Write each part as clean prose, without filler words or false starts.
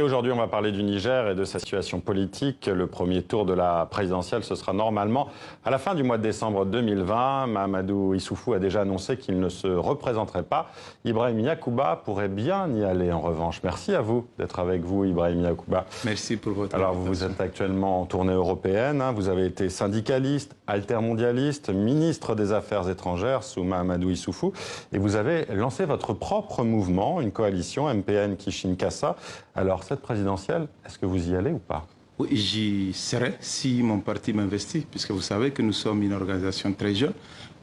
Et aujourd'hui, on va parler du Niger et de sa situation politique. Le premier tour de la présidentielle, ce sera normalement à la fin du mois de décembre 2020. Mahamadou Issoufou a déjà annoncé qu'il ne se représenterait pas. Ibrahim Yacouba pourrait bien y aller en revanche. Merci à vous d'être avec vous, Ibrahim Yacouba. Merci pour votre Alors, invitation. vous êtes actuellement en tournée européenne. Vous avez été syndicaliste, altermondialiste, ministre des Affaires étrangères sous Mahamadou Issoufou. Et vous avez lancé votre propre mouvement, une coalition MPN Kishinkasa. Alors, cette présidentielle, est-ce que vous y allez ou pas? Oui, j'y serai si mon parti m'investit, puisque vous savez que nous sommes une organisation très jeune,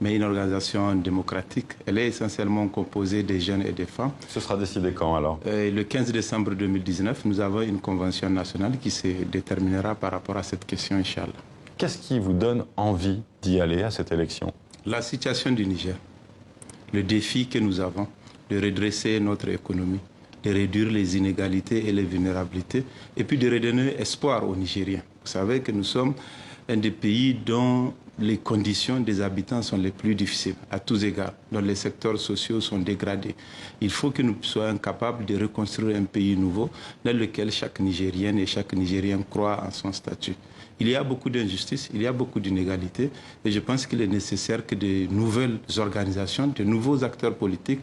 mais une organisation démocratique. Elle est essentiellement composée des jeunes et des femmes. Ce sera décidé quand alors? Le 15 décembre 2019, nous avons une convention nationale qui se déterminera par rapport à cette question, Inch'Allah. Qu'est-ce qui vous donne envie d'y aller à cette élection? La situation du Niger, le défi que nous avons de redresser notre économie, de réduire les inégalités et les vulnérabilités, et puis de redonner espoir aux Nigériens. Vous savez que nous sommes un des pays dont les conditions des habitants sont les plus difficiles, à tous égards, dont les secteurs sociaux sont dégradés. Il faut que nous soyons capables de reconstruire un pays nouveau dans lequel chaque Nigérienne et chaque Nigérien croit en son statut. Il y a beaucoup d'injustices, il y a beaucoup d'inégalités, et je pense qu'il est nécessaire que de nouvelles organisations, de nouveaux acteurs politiques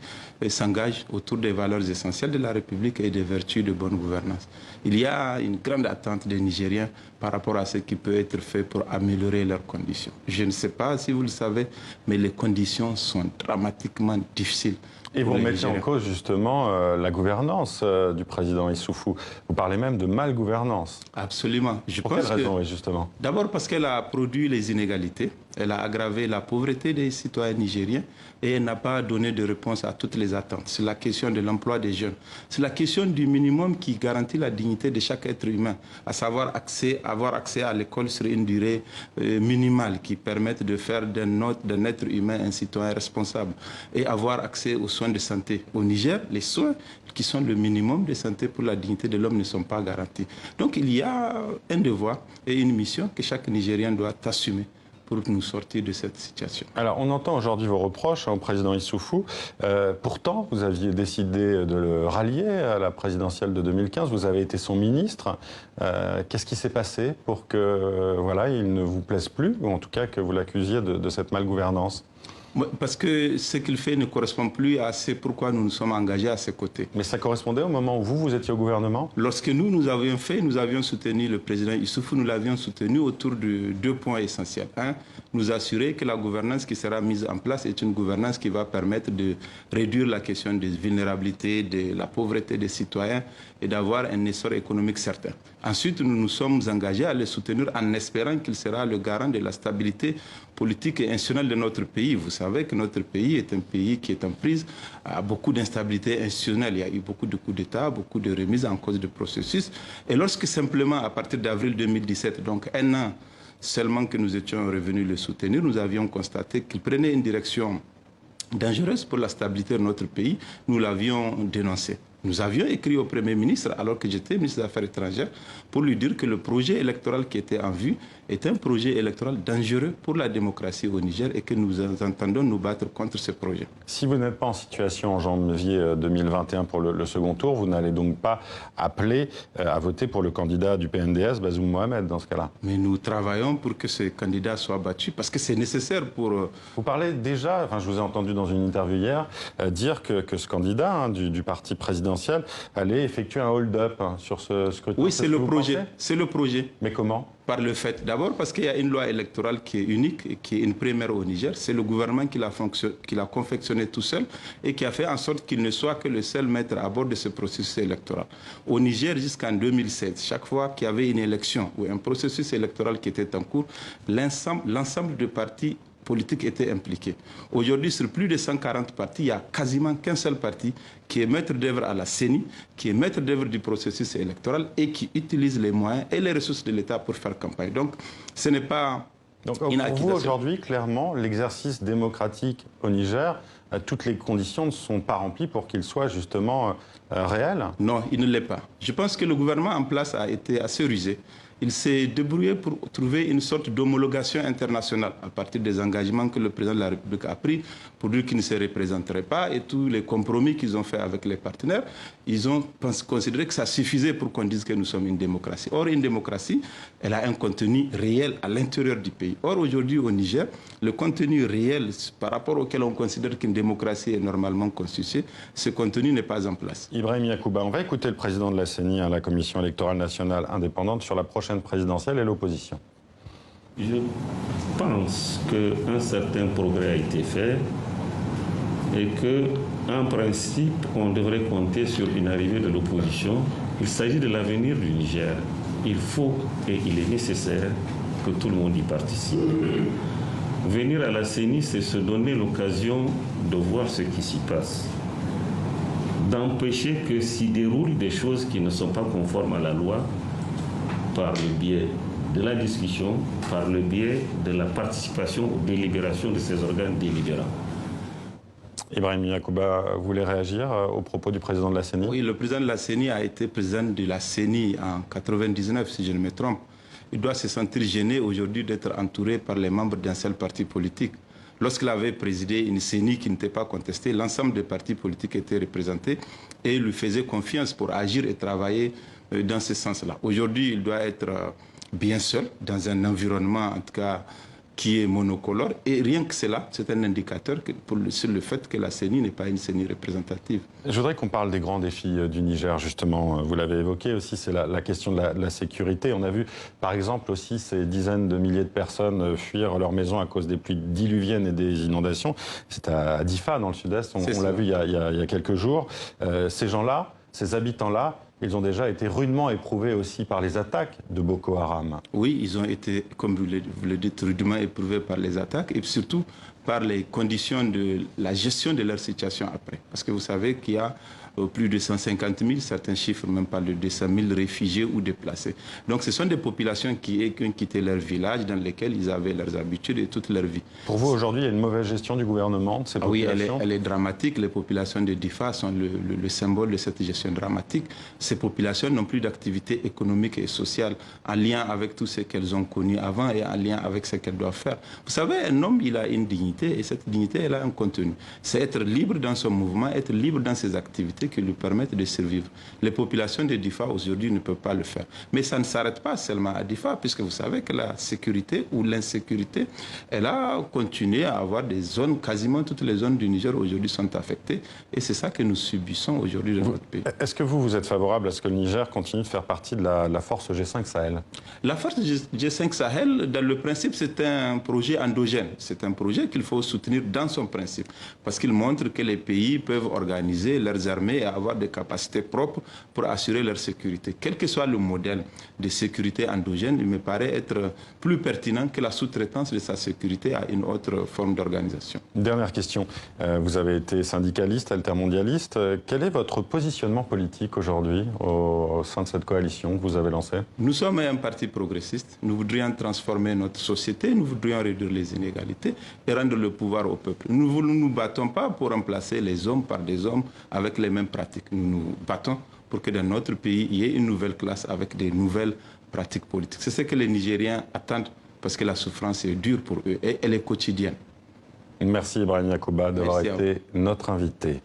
s'engagent autour des valeurs essentielles de la République et des vertus de bonne gouvernance. Il y a une grande attente des Nigériens par rapport à ce qui peut être fait pour améliorer leurs conditions. Je ne sais pas si vous le savez, mais les conditions sont dramatiquement difficiles. Et vous remettez en cause justement la gouvernance du président Issoufou. Vous parlez même de malgouvernance. Absolument. Pour quelle raison, oui, justement? D'abord parce qu'elle a produit les inégalités, elle a aggravé la pauvreté des citoyens nigériens et elle n'a pas donné de réponse à toutes les attentes. C'est la question de l'emploi des jeunes. C'est la question du minimum qui garantit la dignité de chaque être humain, à savoir avoir accès à l'école sur une durée minimale qui permette de faire d'un être humain un citoyen responsable et avoir accès aux soins de santé. Au Niger, les soins qui sont le minimum de santé pour la dignité de l'homme ne sont pas garantis. Donc il y a un devoir et une mission que chaque Nigérien doit assumer pour nous sortir de cette situation. Alors, on entend aujourd'hui vos reproches au président Issoufou. Pourtant, vous aviez décidé de le rallier à la présidentielle de 2015. Vous avez été son ministre. Qu'est-ce qui s'est passé pour que, voilà, il ne vous plaise plus, ou en tout cas que vous l'accusiez de cette malgouvernance? Parce que ce qu'il fait ne correspond plus à ce pourquoi nous nous sommes engagés à ses côtés. Mais ça correspondait au moment où vous étiez au gouvernement? Lorsque nous avions soutenu le président Issoufou, nous l'avions soutenu autour de 2 points essentiels. Un, nous assurer que la gouvernance qui sera mise en place est une gouvernance qui va permettre de réduire la question des vulnérabilités, de la pauvreté des citoyens et d'avoir un essor économique certain. Ensuite, nous nous sommes engagés à le soutenir en espérant qu'il sera le garant de la stabilité politique et institutionnelle de notre pays. Vous savez que notre pays est un pays qui est en prise à beaucoup d'instabilité institutionnelle. Il y a eu beaucoup de coups d'État, beaucoup de remises en cause de processus. Et lorsque simplement, à partir d'avril 2017, donc 1 an seulement que nous étions revenus le soutenir, nous avions constaté qu'il prenait une direction dangereuse pour la stabilité de notre pays. Nous l'avions dénoncé. Nous avions écrit au Premier ministre, alors que j'étais ministre des Affaires étrangères, pour lui dire que le projet électoral qui était en vue est un projet électoral dangereux pour la démocratie au Niger et que nous entendons nous battre contre ce projet. Si vous n'êtes pas en situation en janvier 2021 pour le second tour, vous n'allez donc pas appeler à voter pour le candidat du PNDS, Bazoum Mohamed, dans ce cas-là? Mais nous travaillons pour que ce candidat soit battu, parce que c'est nécessaire pour... Vous parlez déjà, enfin je vous ai entendu dans une interview hier, dire que ce candidat du parti présidentiel allait effectuer un hold-up sur ce scrutin. Oui, c'est le projet. C'est le projet. Mais comment? Par le fait, d'abord parce qu'il y a une loi électorale qui est unique et qui est une première au Niger. C'est le gouvernement qui l'a confectionné tout seul et qui a fait en sorte qu'il ne soit que le seul maître à bord de ce processus électoral. Au Niger, jusqu'en 2016, chaque fois qu'il y avait une élection ou un processus électoral qui était en cours, l'ensemble des partis politique était impliquée. Aujourd'hui, sur plus de 140 partis, il n'y a quasiment qu'un seul parti qui est maître d'œuvre à la CENI, qui est maître d'œuvre du processus électoral et qui utilise les moyens et les ressources de l'État pour faire campagne. Donc, ce n'est pas... Donc, pour vous, aujourd'hui, clairement, l'exercice démocratique au Niger, toutes les conditions ne sont pas remplies pour qu'il soit justement réel? Non, il ne l'est pas. Je pense que le gouvernement en place a été assez rusé. Il s'est débrouillé pour trouver une sorte d'homologation internationale à partir des engagements que le président de la République a pris pour dire qu'il ne se représenterait pas et tous les compromis qu'ils ont fait avec les partenaires. Ils ont considéré que ça suffisait pour qu'on dise que nous sommes une démocratie. Or, une démocratie, elle a un contenu réel à l'intérieur du pays. Or, aujourd'hui, au Niger, le contenu réel par rapport auquel on considère qu'une démocratie est normalement constituée, ce contenu n'est pas en place. Ibrahim Yacouba, on va écouter le président de la CENI, la Commission électorale nationale indépendante, sur la prochaine présidentielle et l'opposition. Je pense qu'un certain progrès a été fait et qu'en principe, on devrait compter sur une arrivée de l'opposition. Il s'agit de l'avenir du Niger. Il faut et il est nécessaire que tout le monde y participe. Venir à la CENI, c'est se donner l'occasion de voir ce qui s'y passe, d'empêcher que s'y déroulent des choses qui ne sont pas conformes à la loi par le biais de la discussion, par le biais de la participation aux délibérations de ces organes délibérants. Ibrahim Yacouba, vous voulez réagir aux propos du président de la CENI? Oui, le président de la CENI a été président de la CENI en 1999, si je ne me trompe. Il doit se sentir gêné aujourd'hui d'être entouré par les membres d'un seul parti politique. Lorsqu'il avait présidé une CENI qui n'était pas contestée, l'ensemble des partis politiques étaient représentés et lui faisait confiance pour agir et travailler dans ce sens-là. Aujourd'hui, il doit être bien seul, dans un environnement en tout cas qui est monocolore. Et rien que cela, c'est un indicateur sur le fait que la CENI n'est pas une CENI représentative. Je voudrais qu'on parle des grands défis du Niger, justement. Vous l'avez évoqué aussi, c'est la question de la sécurité. On a vu, par exemple, aussi ces dizaines de milliers de personnes fuir leur maison à cause des pluies diluviennes et des inondations. C'est à Difa, dans le sud-est, on l'a vu il y a quelques jours. Ces gens-là, ces habitants-là, ils ont déjà été rudement éprouvés aussi par les attaques de Boko Haram. Oui, ils ont été, comme vous le dites, rudement éprouvés par les attaques et surtout par les conditions de la gestion de leur situation après. Parce que vous savez qu'il y a plus de 150 000, certains chiffres même parlent de 200 000 réfugiés ou déplacés. Donc ce sont des populations qui ont quitté leur village dans lesquels ils avaient leurs habitudes et toute leur vie. Pour vous, aujourd'hui, il y a une mauvaise gestion du gouvernement de ces populations? Oui, elle est dramatique. Les populations de Difa sont le symbole de cette gestion dramatique. Ces populations n'ont plus d'activité économique et sociale en lien avec tout ce qu'elles ont connu avant et en lien avec ce qu'elles doivent faire. Vous savez, un homme, il a une dignité et cette dignité, elle a un contenu. C'est être libre dans son mouvement, être libre dans ses activités qui lui permettent de survivre. Les populations de Difa aujourd'hui ne peuvent pas le faire. Mais ça ne s'arrête pas seulement à Difa, puisque vous savez que la sécurité ou l'insécurité, elle a continué à avoir des zones, quasiment toutes les zones du Niger aujourd'hui sont affectées. Et c'est ça que nous subissons aujourd'hui dans notre pays. Est-ce que vous êtes favorable à ce que le Niger continue de faire partie de la force G5 Sahel? La force G5 Sahel, dans le principe, c'est un projet endogène. C'est un projet qu'il faut soutenir dans son principe. Parce qu'il montre que les pays peuvent organiser leurs armées et avoir des capacités propres pour assurer leur sécurité. Quel que soit le modèle de sécurité endogène, il me paraît être plus pertinent que la sous-traitance de sa sécurité à une autre forme d'organisation. Dernière question. Vous avez été syndicaliste, altermondialiste. Quel est votre positionnement politique aujourd'hui au sein de cette coalition que vous avez lancée? Nous sommes un parti progressiste. Nous voudrions transformer notre société, nous voudrions réduire les inégalités et rendre le pouvoir au peuple. Nous ne nous battons pas pour remplacer les hommes par des hommes avec les mêmes pratiques. Nous nous battons pour que dans notre pays, il y ait une nouvelle classe avec des nouvelles pratiques politiques. C'est ce que les Nigériens attendent parce que la souffrance est dure pour eux et elle est quotidienne. Merci Ibrahim Yacouba d'avoir été notre invité.